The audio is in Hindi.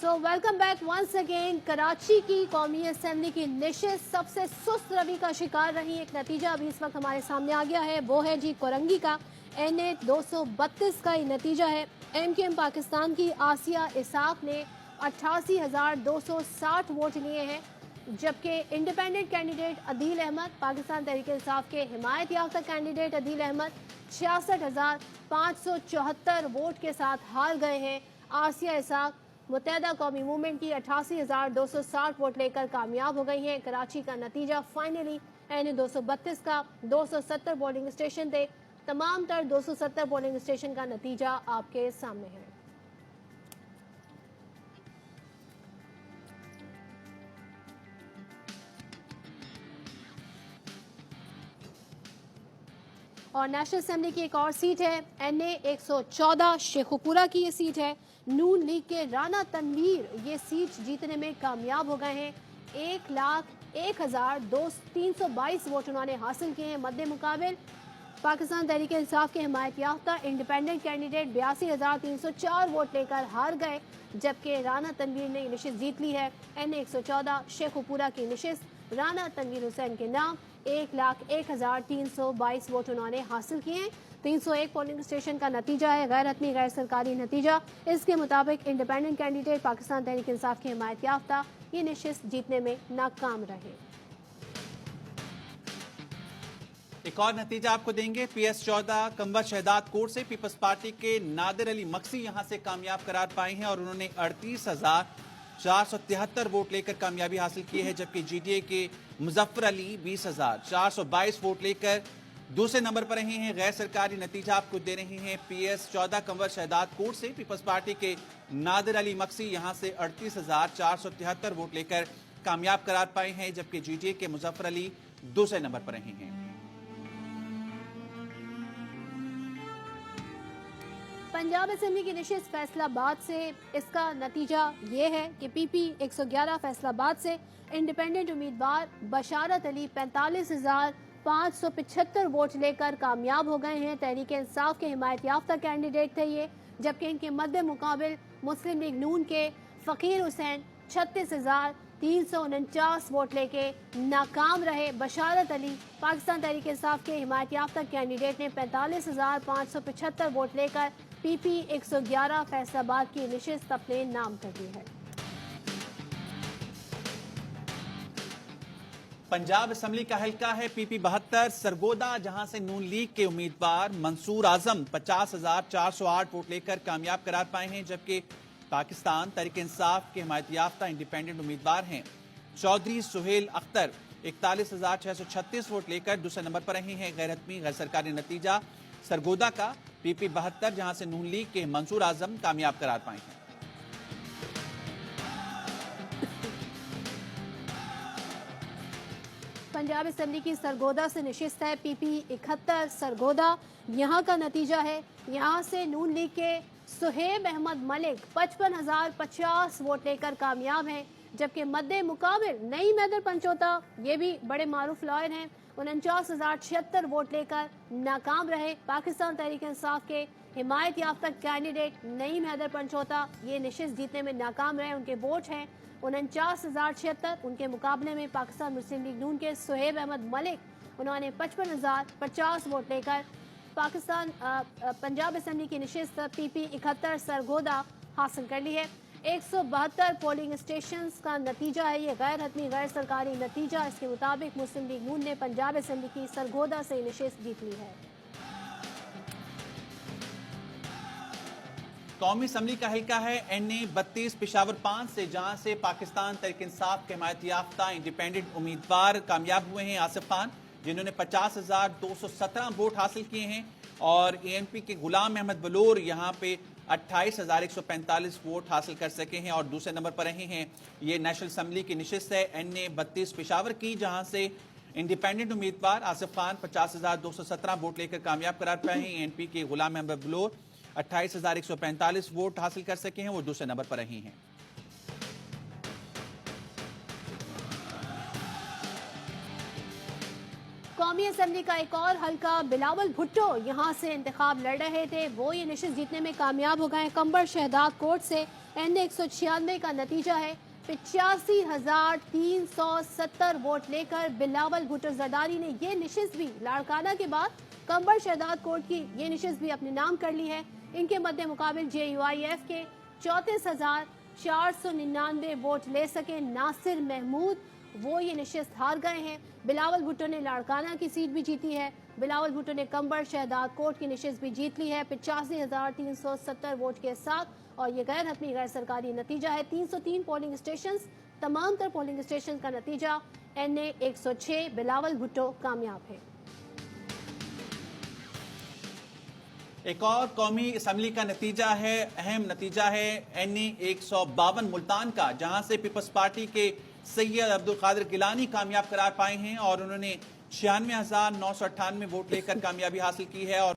सो welcome back once again. Karachi की कौमी असेंबली की नशिस्त सबसे सुस्त रवि का शिकार रही। एक नतीजा अभी इस वक्त हमारे सामने आ गया है, वो है जी कोरंगी का NA 232 का ये नतीजा है। MKM पाकिस्तान की आसिया इसाक ने 88,260 वोट लिए हैं, जबकि इंडिपेंडेंट कैंडिडेट अदील अहमद, पाकिस्तान तहरीक इंसाफ के हिमायत याफ्ता कैंडिडेट अदील अहमद 66,574 वोट के साथ हार गए हैं। आसिया इसाक मुत्तहदा कौमी मूवमेंट की 88,260 वोट लेकर कामयाब हो गई हैं। कराची का नतीजा फाइनली NA 232 का 270 पोलिंग स्टेशन थे, तमाम तर 270 पोलिंग स्टेशन का नतीजा आपके सामने है। और नेशनल असेंबली की एक और सीट है NA 114 शेखुपुरा की ये सीट है। नून लीग के राना तनवीर ये सीट जीतने में कामयाब हो गए हैं। 1,01,322 वोट उन्होंने हासिल किए हैं। मद्दे मुकाबिल पाकिस्तान तहरीक इंसाफ के हिमायत याफ्ता इंडिपेंडेंट कैंडिडेट 82,304 वोट लेकर हार गए, जबकि राना तनवीर ने नशिस्त जीत ली है। NA 114 शेखुपुरा की नशिस्त राना तनवीर हुसैन के नाम 1,01,322 वोट उन्होंने हासिल किए हैं। 301 पोलिंग स्टेशन का नतीजा है, गैर हतमी गैर सरकारी नतीजा। इसके मुताबिक इंडिपेंडेंट कैंडिडेट पाकिस्तान तहरीक इंसाफ के हिमायत याफ्ता ये नशिस्त जीतने में नाकाम रहे। एक और नतीजा आपको देंगे। PS 14 कंवर शहदाद कोर्ट से पीपल्स पार्टी के नादिर अली मक्सी यहां से कामयाब करार पाए हैं और उन्होंने 38,473 वोट लेकर कामयाबी हासिल की है, जबकि GDA के मुजफ्फर अली 20,422 वोट लेकर दूसरे नंबर पर रहे हैं। गैर सरकारी नतीजा आपको दे रहे हैं। PS 14 कंवर शहदाद कोर्ट से पीपल्स पार्टी के नादिर अली मक्सी यहां से 38,473 वोट लेकर कामयाब करार पाए हैं, जबकि GDA के मुजफ्फर अली दूसरे नंबर पर रहे हैं। पंजाब असेंबली की नशिस्त फैसलाबाद से इसका नतीजा ये है कि PP 111 फैसलाबाद से इंडिपेंडेंट उम्मीदवार बशारत अली 45,575 वोट लेकर कामयाब हो गए हैं। तहरीक इंसाफ के हिमायत याफ्ता कैंडिडेट थे ये, जबकि इनके मद्दे मुकाबिल मुस्लिम लीग नून के फ़कीर हुसैन 36,349 वोट लेके नाकाम रहे। बशारत अली पाकिस्तान तहरीक इंसाफ के हिमायत याफ्ता कैंडिडेट ने 45,575 वोट लेकर PP 111 फैसलाबाद की नशिस्त अपने नाम कर दी है। पंजाब असेंबली का हल्का है PP 72 सरगोदा, जहां से नून लीग के उम्मीदवार मंसूर आजम 50,408 वोट लेकर कामयाब करार पाए हैं, जबकि पाकिस्तान तहरीक इंसाफ के हिमायत याफ्ता इंडिपेंडेंट उम्मीदवार हैं चौधरी सुहेल अख्तर 41,636 वोट लेकर दूसरे नंबर पर रहे हैं। गैर हतमी गैर सरकारी नतीजा सरगोदा का PP 72, जहां से नून लीग के मंसूर आजम कामयाब करार पाए हैं। पंजाब असेंबली की सरगोदा से नशिस्त है PP 71 सरगोदा। यहाँ का नतीजा है, यहाँ से नून लीग के सुहेब अहमद मलिक 55,050 वोट लेकर कामयाब हैं, जबकि मद्दे मुकाबिल नईम हैदर पंचोता, ये भी बड़े मारूफ लॉयर हैं, 49,076 वोट लेकर नाकाम रहे। पाकिस्तान तहरीक इंसाफ के हिमायत याफ्ता कैंडिडेट नईम हैदर पंचोता ये नशिस्त जीतने में नाकाम रहे। उनके वोट हैं 49,076। उनके मुकाबले में पाकिस्तान मुस्लिम लीग नून के सुहेब अहमद मलिक, उन्होंने 55,050 वोट लेकर पाकिस्तान पंजाब असेंबली की नशिस्त PP 71 सरगोदा हासिल कर ली है। 172 पोलिंग स्टेशंस का नतीजा है ये, गैर हतमी गैर सरकारी नतीजा। इसके मुताबिक मुस्लिम लीग नून ने पंजाब असेंबली की सरगोदा से नशिस्त जीत ली है। कौमी असेंबली का हल्का है NA 32 पेशावर 5 से, जहां से पाकिस्तान तहरीक इंसाफ के हिमायत याफ्ता इंडिपेंडेंट उम्मीदवार कामयाब हुए हैं आसिफ खान, जिन्होंने 50,217 वोट हासिल किए हैं, और ANP के गुलाम अहमद बलोर यहां पे 28,145 वोट हासिल कर सके हैं और दूसरे नंबर पर रहे हैं। ये नेशनल असेंबली की नशिस्त है NA 32 पेशावर की, जहां से इंडिपेंडेंट उम्मीदवार आसिफ खान 50,217 वोट लेकर कामयाब करार पाए हैं। ANP के गुलाम अहमद बलोर 28,145 वोट हासिल कर सके हैं, वो दूसरे नंबर पर रही हैं। कौमी असेंबली का एक और हल्का बिलावल भुट्टो यहां से इंतखाब लड़ रहे थे, वो ये नशिस्त जीतने में कामयाब हो गए। कंबर शहदाद कोट से NA 196 का नतीजा है 85,370 वोट लेकर बिलावल भुट्टो जरदारी ने ये नशिस्त भी लाड़काना के बाद कंबर शहदाद कोट की ये नशिस्त भी अपने नाम कर ली है। इनके मध्य मुकाबिल JUIF के 34,499 वोट ले सके नासिर महमूद, वो ये नशिस्त हार गए हैं। बिलावल भुट्टो ने लाड़काना की सीट भी जीती है। बिलावल भुट्टो ने कंबर शहदाद कोट की नशिस्त भी जीत ली है 85,370 वोट के साथ। और ये गैर हतमी गैर सरकारी नतीजा है। 303 पोलिंग स्टेशन, तमाम तर पोलिंग स्टेशन का नतीजा NA 106 बिलावल भुट्टो कामयाब है। एक और कौमी असेंबली का नतीजा है, अहम नतीजा है NA 152 मुल्तान का, जहां से पीपल्स पार्टी के सैयद अब्दुल कादिर गिलानी कामयाब करार पाए हैं और उन्होंने 96,998 वोट लेकर कामयाबी हासिल की है। और